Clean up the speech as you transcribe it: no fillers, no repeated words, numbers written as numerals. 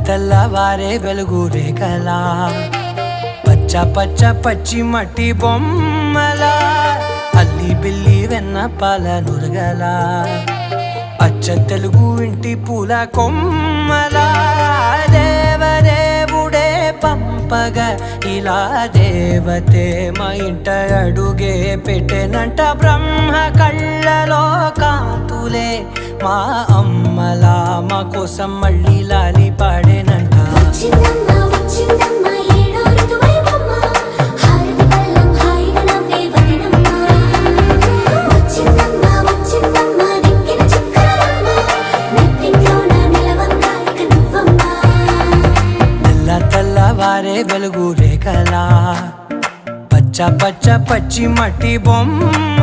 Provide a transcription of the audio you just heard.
తెల్లవారే వెలుగు రేఖలా పచ్చ పచ్చ పచ్చి మట్టి బొమ్మలా అల్లి బిల్లి వెన్న పాల నురగలా అచ్చ తెలుగు ఇంటి పూల కొమ్మలా దేవదేవుడే పంపగా ఇలా దేవతే మా ఇంట అడుగే పెట్టెనంట బ్రహ్మ కళ్ళలో కాంతులే మా అమ్మలా మా కోసం మళ్ళీ లాలి పాడేనంట తెల్లవారే వెలుగు రేఖలా పచ్చ పచ్చ పచ్చి మట్టి బొమ్మ